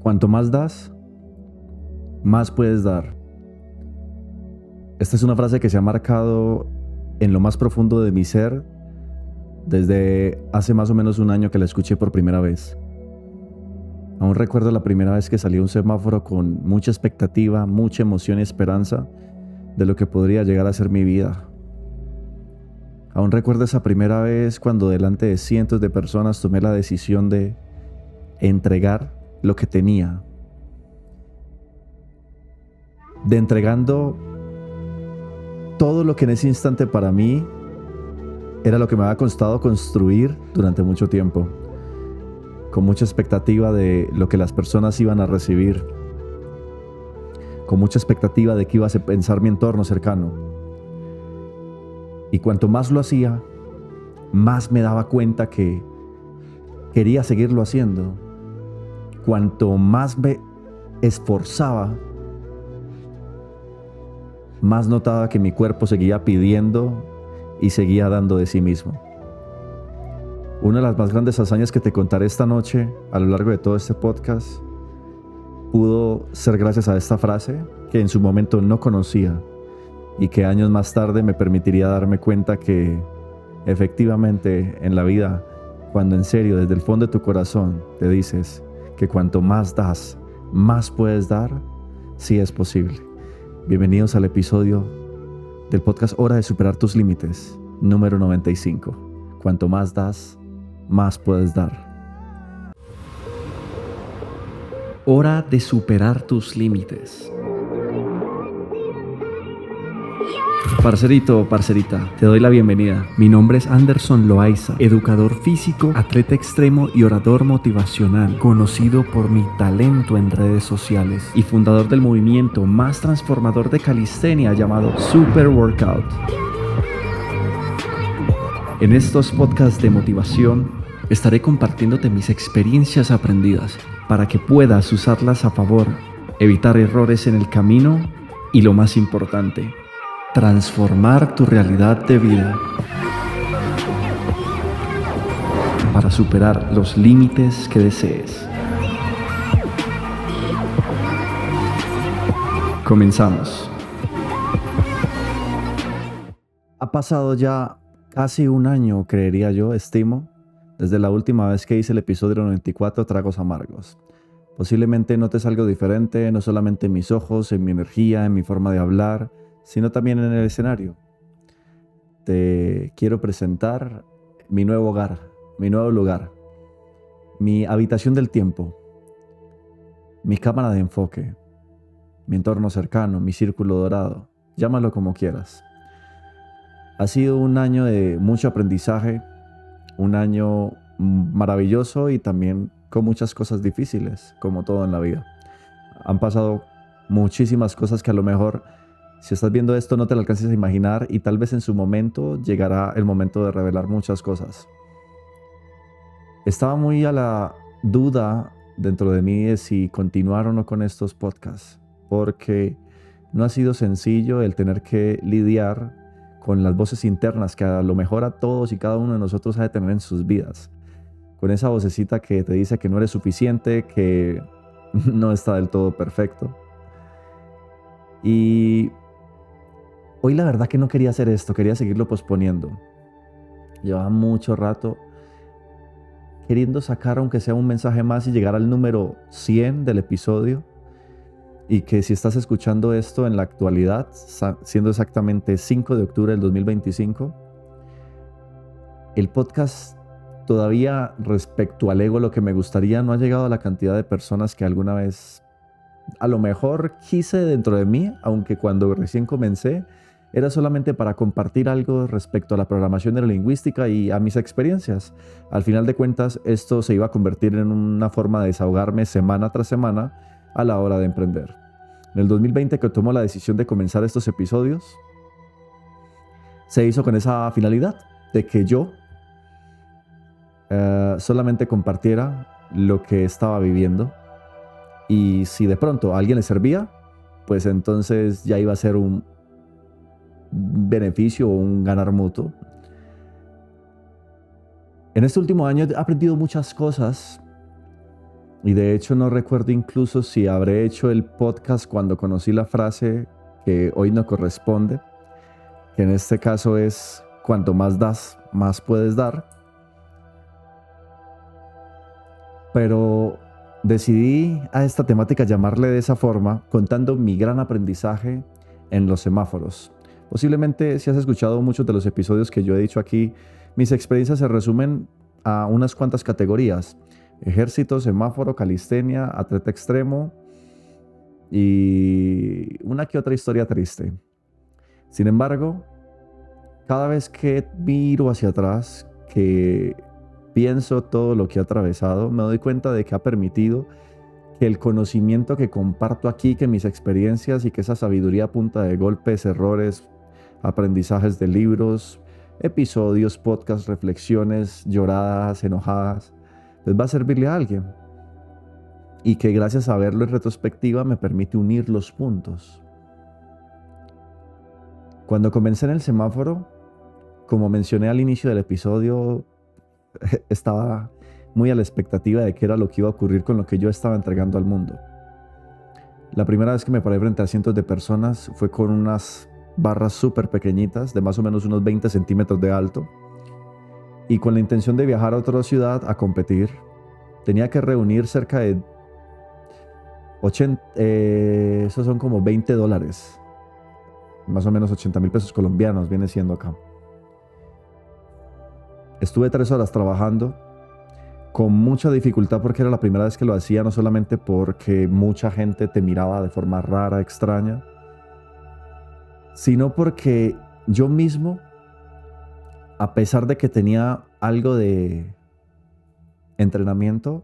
Cuanto más das, más puedes dar. Esta es una frase que se ha marcado en lo más profundo de mi ser desde hace más o menos un año que la escuché por primera vez. Aún recuerdo la primera vez que salí a un semáforo con mucha expectativa, mucha emoción y esperanza de lo que podría llegar a ser mi vida. Aún recuerdo esa primera vez cuando delante de cientos de personas tomé la decisión de entregar lo que tenía. De entregando todo lo que en ese instante para mí era lo que me había costado construir durante mucho tiempo, con mucha expectativa de lo que las personas iban a recibir, con mucha expectativa de qué iba a pensar mi entorno cercano. Y cuanto más lo hacía, más me daba cuenta que quería seguirlo haciendo. Cuanto más me esforzaba, más notaba que mi cuerpo seguía pidiendo y seguía dando de sí mismo. Una de las más grandes hazañas que te contaré esta noche a lo largo de todo este podcast pudo ser gracias a esta frase que en su momento no conocía y que años más tarde me permitiría darme cuenta que efectivamente en la vida, cuando en serio desde el fondo de tu corazón te dices que cuanto más das, más puedes dar, sí es posible. Bienvenidos al episodio del podcast Hora de Superar Tus Límites, número 95. Cuanto más das, más puedes dar. Hora de superar tus límites. Parcerito o parcerita, te doy la bienvenida. Mi nombre es Anderson Loaiza, educador físico, atleta extremo y orador motivacional, conocido por mi talento en redes sociales y fundador del movimiento más transformador de calistenia llamado Super Workout. En estos podcasts de motivación estaré compartiéndote mis experiencias aprendidas para que puedas usarlas a favor, evitar errores en el camino y, lo más importante, transformar tu realidad de vida para superar los límites que desees. Comenzamos. Ha pasado ya casi un año, creería yo, estimo, desde la última vez que hice el episodio 94, Tragos Amargos. Posiblemente notes algo diferente, no solamente en mis ojos, en mi energía, en mi forma de hablar, sino también en el escenario. Te quiero presentar mi nuevo hogar, mi nuevo lugar, mi habitación del tiempo, mi cámara de enfoque, mi entorno cercano, mi círculo dorado, llámalo como quieras. Ha sido un año de mucho aprendizaje, un año maravilloso y también con muchas cosas difíciles, como todo en la vida. Han pasado muchísimas cosas que a lo mejor, si estás viendo esto, no te lo alcances a imaginar y tal vez en su momento llegará el momento de revelar muchas cosas. Estaba muy a la duda dentro de mí de si continuar o no con estos podcasts, porque no ha sido sencillo el tener que lidiar con las voces internas que a lo mejor a todos y cada uno de nosotros ha de tener en sus vidas. Con esa vocecita que te dice que no eres suficiente, que no está del todo perfecto. Y hoy la verdad que no quería hacer esto, quería seguirlo posponiendo. Llevaba mucho rato queriendo sacar aunque sea un mensaje más y llegar al número 100 del episodio. Y que si estás escuchando esto en la actualidad, siendo exactamente 5 de octubre del 2025, el podcast todavía respecto al ego, lo que me gustaría, no ha llegado a la cantidad de personas que alguna vez a lo mejor quise dentro de mí, aunque cuando recién comencé era solamente para compartir algo respecto a la programación neurolingüística y a mis experiencias. Al final de cuentas, esto se iba a convertir en una forma de desahogarme semana tras semana a la hora de emprender. En el 2020, que tomó la decisión de comenzar estos episodios, se hizo con esa finalidad de que yo solamente compartiera lo que estaba viviendo, y si de pronto a alguien le servía, pues entonces ya iba a ser un beneficio o un ganar mutuo. En este último año he aprendido muchas cosas Y de hecho no recuerdo incluso si habré hecho el podcast cuando conocí la frase que hoy no corresponde, que en este caso es: cuanto más das, más puedes dar. Pero decidí a esta temática llamarle de esa forma, contando mi gran aprendizaje en los semáforos. Posiblemente, si has escuchado muchos de los episodios que yo he dicho aquí, mis experiencias se resumen a unas cuantas categorías: ejército, semáforo, calistenia, atleta extremo y una que otra historia triste. Sin embargo, cada vez que miro hacia atrás, que pienso todo lo que he atravesado, me doy cuenta de que ha permitido que el conocimiento que comparto aquí, que mis experiencias y que esa sabiduría a punta de golpes, errores, aprendizajes de libros, episodios, podcasts, reflexiones, lloradas, enojadas, pues va a servirle a alguien. Y que gracias a verlo en retrospectiva me permite unir los puntos. Cuando comencé en el semáforo, como mencioné al inicio del episodio, estaba muy a la expectativa de qué era lo que iba a ocurrir con lo que yo estaba entregando al mundo. La primera vez que me paré frente a cientos de personas fue con unas barras súper pequeñitas, de más o menos unos 20 centímetros de alto, y con la intención de viajar a otra ciudad a competir. Tenía que reunir cerca de 80, esos son como $20, más o menos 80,000 pesos colombianos viene siendo acá. Estuve 3 horas trabajando con mucha dificultad porque era la primera vez que lo hacía, no solamente porque mucha gente te miraba de forma rara, extraña, sino porque yo mismo, a pesar de que tenía algo de entrenamiento,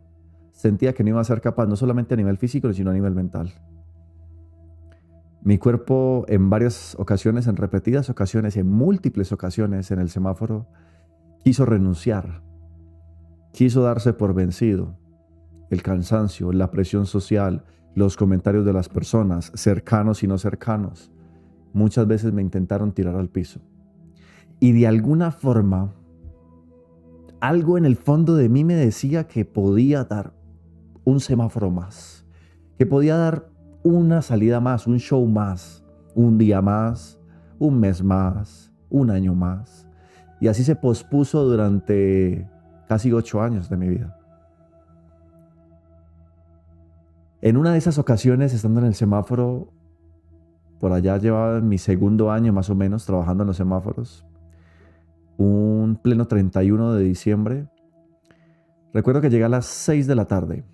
sentía que no iba a ser capaz, no solamente a nivel físico, sino a nivel mental. Mi cuerpo en varias ocasiones, en repetidas ocasiones, en múltiples ocasiones en el semáforo, quiso renunciar, quiso darse por vencido. El cansancio, la presión social, los comentarios de las personas, cercanos y no cercanos, muchas veces me intentaron tirar al piso. Y de alguna forma, algo en el fondo de mí me decía que podía dar un semáforo más, que podía dar una salida más, un show más, un día más, un mes más, un año más. Y así se pospuso durante casi 8 años de mi vida. En una de esas ocasiones, estando en el semáforo, por allá llevaba mi segundo año más o menos trabajando en los semáforos, un pleno 31 de diciembre, recuerdo que llegué a las 6 de la tarde.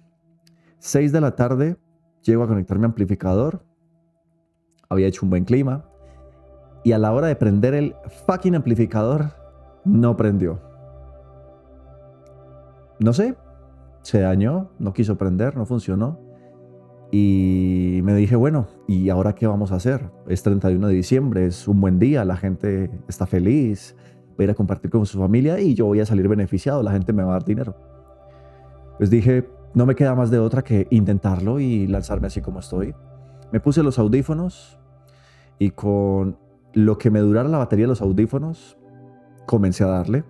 6 de la tarde, llego a conectar mi amplificador, había hecho un buen clima, y a la hora de prender el fucking amplificador, no prendió. No sé, se dañó, no quiso prender, no funcionó. Y me dije, bueno, ¿y ahora qué vamos a hacer? Es 31 de diciembre, es un buen día, la gente está feliz, voy a ir a compartir con su familia y yo voy a salir beneficiado, la gente me va a dar dinero. Pues dije, no me queda más de otra que intentarlo y lanzarme así como estoy. Me puse los audífonos y con lo que me durara la batería de los audífonos, comencé a darle.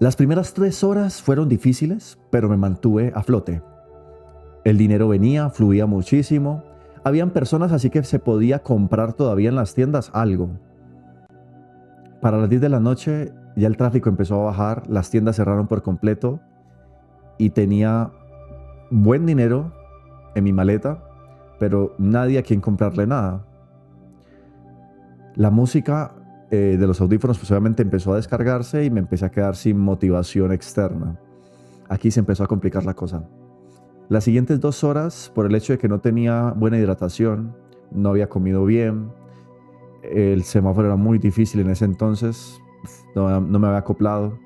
Las primeras 3 horas fueron difíciles, pero me mantuve a flote. El dinero venía, fluía muchísimo. Habían personas, así que se podía comprar todavía en las tiendas algo. Para las 10 de la noche ya el tráfico empezó a bajar, las tiendas cerraron por completo y tenía buen dinero en mi maleta, pero nadie a quien comprarle nada. La música de los audífonos pues obviamente empezó a descargarse y me empecé a quedar sin motivación externa. Aquí se empezó a complicar la cosa. Las siguientes 2 horas, por el hecho de que no tenía buena hidratación, no había comido bien, el semáforo era muy difícil en ese entonces, no me había acoplado.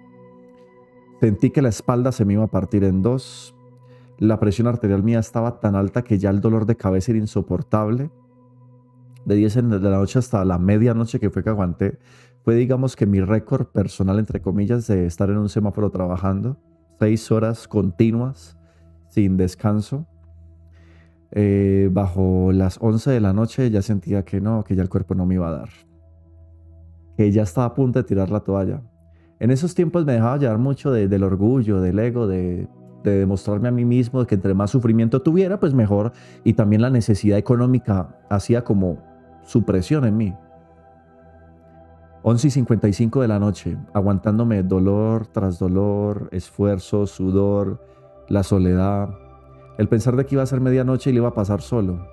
Sentí que la espalda se me iba a partir en 2. La presión arterial mía estaba tan alta que ya el dolor de cabeza era insoportable. De 10 de la noche hasta la medianoche que fue que aguanté, fue digamos que mi récord personal, entre comillas, de estar en un semáforo trabajando. 6 horas continuas, sin descanso. Bajo las 11 de la noche ya sentía que no, que ya el cuerpo no me iba a dar. Que ya estaba a punto de tirar la toalla. En esos tiempos me dejaba llevar mucho del orgullo, del ego, de demostrarme a mí mismo de que entre más sufrimiento tuviera, pues mejor. Y también la necesidad económica hacía como su presión en mí. 11:55 de la noche, aguantándome dolor tras dolor, esfuerzo, sudor, la soledad, el pensar de que iba a ser medianoche y le iba a pasar solo.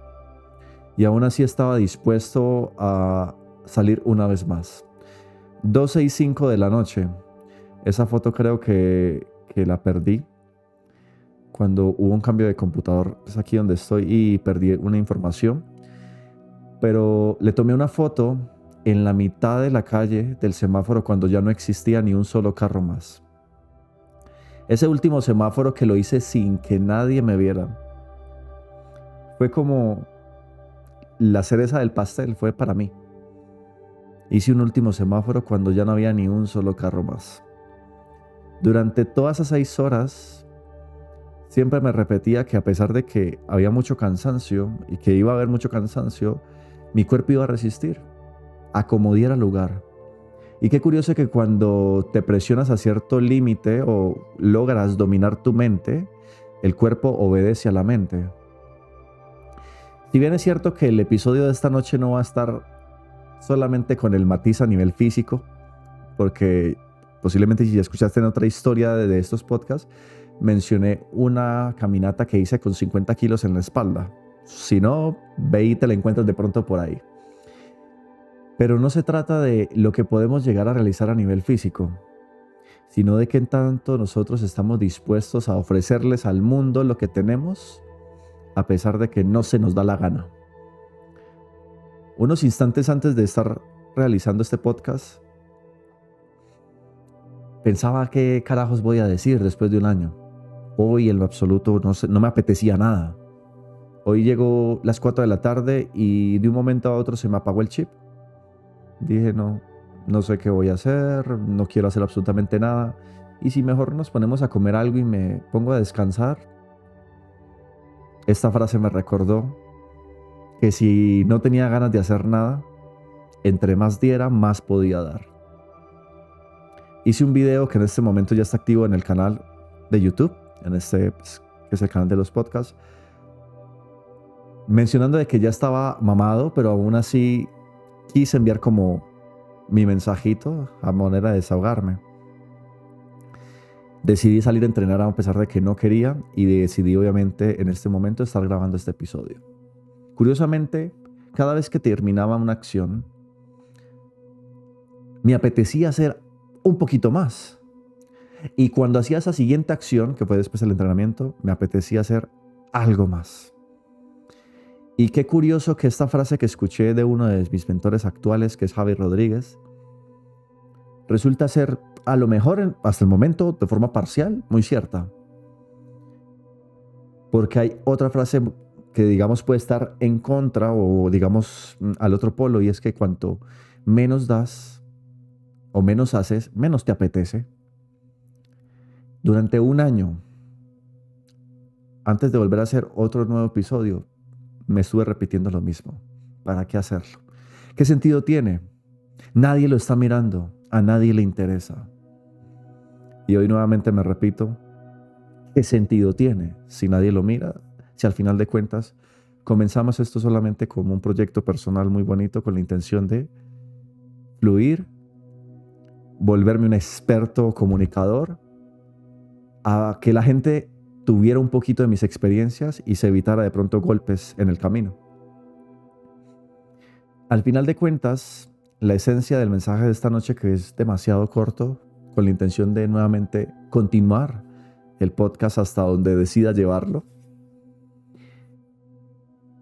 Y aún así estaba dispuesto a salir una vez más. 12:05 de la noche. Esa foto creo que la perdí cuando hubo un cambio de computador, es aquí donde estoy, y perdí una información. Pero le tomé una foto en la mitad de la calle del semáforo cuando ya no existía ni un solo carro más. Ese último semáforo que lo hice sin que nadie me viera. Fue como la cereza del pastel, fue para mí. Hice un último semáforo cuando ya no había ni un solo carro más. Durante todas esas 6 horas, siempre me repetía que a pesar de que había mucho cansancio y que iba a haber mucho cansancio, mi cuerpo iba a resistir, a como diera lugar. Y qué curioso que cuando te presionas a cierto límite o logras dominar tu mente, el cuerpo obedece a la mente. Si bien es cierto que el episodio de esta noche no va a estar solamente con el matiz a nivel físico, porque posiblemente si ya escuchaste en otra historia de estos podcasts, mencioné una caminata que hice con 50 kilos en la espalda. Si no, ve y te la encuentras de pronto por ahí. Pero no se trata de lo que podemos llegar a realizar a nivel físico, sino de qué tanto nosotros estamos dispuestos a ofrecerles al mundo lo que tenemos, a pesar de que no se nos da la gana. Unos instantes antes de estar realizando este podcast, pensaba qué carajos voy a decir después de un año. Hoy en lo absoluto no me apetecía nada. Hoy llegó las 4 de la tarde y de un momento a otro se me apagó el chip. Dije no sé qué voy a hacer, no quiero hacer absolutamente nada. Y si mejor nos ponemos a comer algo y me pongo a descansar. Esta frase me recordó que si no tenía ganas de hacer nada, entre más diera, más podía dar. Hice un video que en este momento ya está activo en el canal de YouTube, que es el canal de los podcasts, mencionando de que ya estaba mamado, pero aún así quise enviar como mi mensajito a manera de desahogarme. Decidí salir a entrenar a pesar de que no quería y decidí obviamente en este momento estar grabando este episodio. Curiosamente, cada vez que terminaba una acción, me apetecía hacer un poquito más. Y cuando hacía esa siguiente acción, que fue después del entrenamiento, me apetecía hacer algo más. Y qué curioso que esta frase que escuché de uno de mis mentores actuales, que es Javi Rodríguez, resulta ser a lo mejor hasta el momento de forma parcial muy cierta. Porque hay otra frase que digamos puede estar en contra o digamos al otro polo, y es que cuanto menos das o menos haces, menos te apetece. Durante un año, antes de volver a hacer otro nuevo episodio, me estuve repitiendo lo mismo. ¿Para qué hacerlo? ¿Qué sentido tiene? Nadie lo está mirando, a nadie le interesa. Y hoy nuevamente me repito, ¿qué sentido tiene si nadie lo mira? Si al final de cuentas comenzamos esto solamente como un proyecto personal muy bonito con la intención de fluir, volverme un experto comunicador, a que la gente tuviera un poquito de mis experiencias y se evitara de pronto golpes en el camino. Al final de cuentas, la esencia del mensaje de esta noche, que es demasiado corto, con la intención de nuevamente continuar el podcast hasta donde decida llevarlo,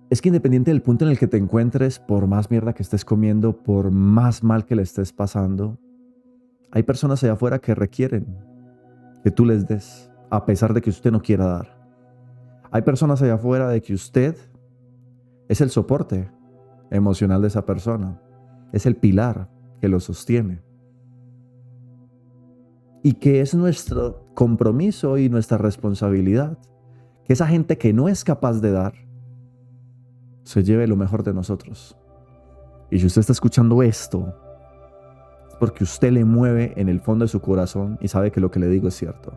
es que independiente del punto en el que te encuentres, por más mierda que estés comiendo, por más mal que le estés pasando, hay personas allá afuera que requieren que tú les des, a pesar de que usted no quiera dar. Hay personas allá afuera de que usted es el soporte emocional de esa persona, es el pilar que lo sostiene. Y que es nuestro compromiso y nuestra responsabilidad que esa gente que no es capaz de dar se lleve lo mejor de nosotros. Y si usted está escuchando esto, es porque usted le mueve en el fondo de su corazón y sabe que lo que le digo es cierto.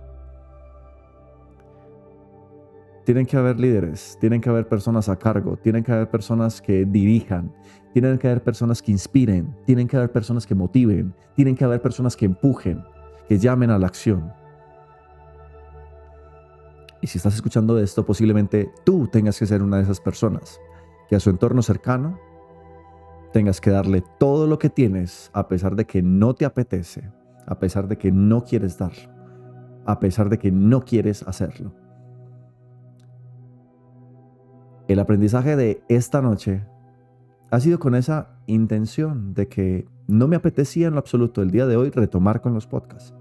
Tienen que haber líderes, tienen que haber personas a cargo, tienen que haber personas que dirijan, tienen que haber personas que inspiren, tienen que haber personas que motiven, tienen que haber personas que empujen, que llamen a la acción. Y si estás escuchando esto, posiblemente tú tengas que ser una de esas personas, que a su entorno cercano tengas que darle todo lo que tienes, a pesar de que no te apetece, a pesar de que no quieres darlo, a pesar de que no quieres hacerlo. El aprendizaje de esta noche ha sido con esa intención de que no me apetecía en lo absoluto el día de hoy retomar con los podcasts,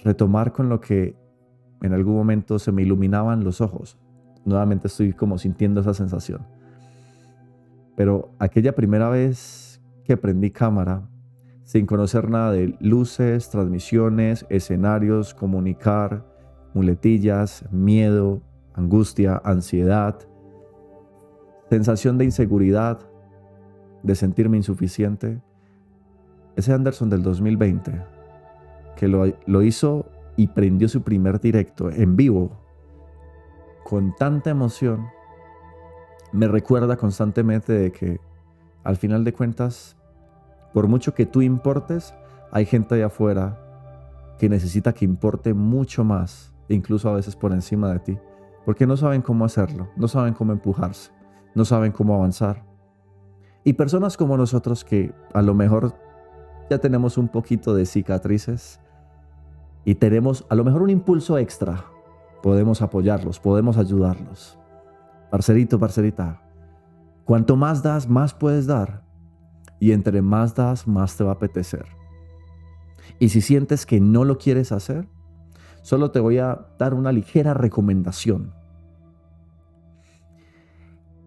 retomar con lo que en algún momento se me iluminaban los ojos. Nuevamente estoy como sintiendo esa sensación. Pero aquella primera vez que prendí cámara, sin conocer nada de luces, transmisiones, escenarios, comunicar, muletillas, miedo, angustia, ansiedad, sensación de inseguridad, de sentirme insuficiente. Ese Anderson del 2020, que lo hizo y prendió su primer directo en vivo, con tanta emoción, me recuerda constantemente de que al final de cuentas, por mucho que tú importes, hay gente allá afuera que necesita que importe mucho más, incluso a veces por encima de ti, porque no saben cómo hacerlo, no saben cómo empujarse, no saben cómo avanzar. Y personas como nosotros que a lo mejor ya tenemos un poquito de cicatrices y tenemos a lo mejor un impulso extra, podemos apoyarlos, podemos ayudarlos. Parcerito, parcerita, cuanto más das, más puedes dar. Y entre más das, más te va a apetecer. Y si sientes que no lo quieres hacer, solo te voy a dar una ligera recomendación.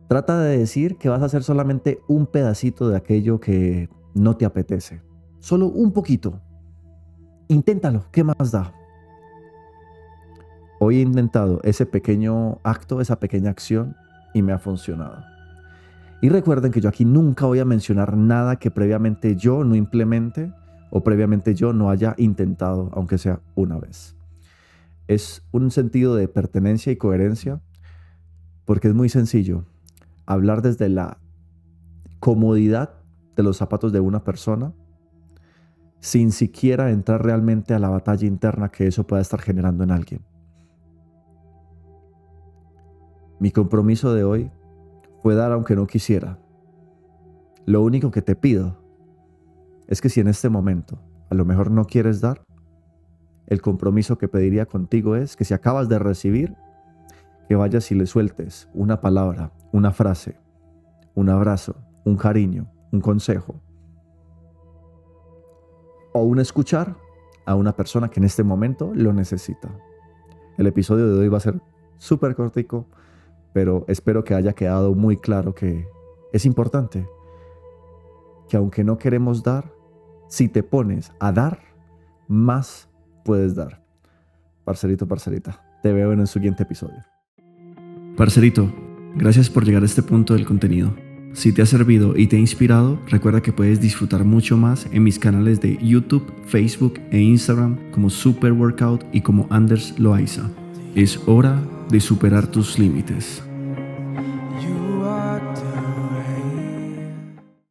Trata de decir que vas a hacer solamente un pedacito de aquello que no te apetece. Solo un poquito. Inténtalo, ¿qué más da? Hoy he intentado ese pequeño acto, esa pequeña acción, y me ha funcionado. Y recuerden que yo aquí nunca voy a mencionar nada que previamente yo no implemente o previamente yo no haya intentado, aunque sea una vez. Es un sentido de pertenencia y coherencia, porque es muy sencillo hablar desde la comodidad de los zapatos de una persona sin siquiera entrar realmente a la batalla interna que eso pueda estar generando en alguien. Mi compromiso de hoy fue dar aunque no quisiera. Lo único que te pido es que si en este momento a lo mejor no quieres dar, el compromiso que pediría contigo es que si acabas de recibir, que vayas y le sueltes una palabra, una frase, un abrazo, un cariño, un consejo o un escuchar a una persona que en este momento lo necesita. El episodio de hoy va a ser súper cortico, pero espero que haya quedado muy claro que es importante que aunque no queremos dar, si te pones a dar, más puedes dar. Parcerito, parcerita, te veo en el siguiente episodio. Parcerito, gracias por llegar a este punto del contenido. Si te ha servido y te ha inspirado, recuerda que puedes disfrutar mucho más en mis canales de YouTube, Facebook e Instagram como Super Workout y como Anders Loaiza. Es hora de superar tus límites.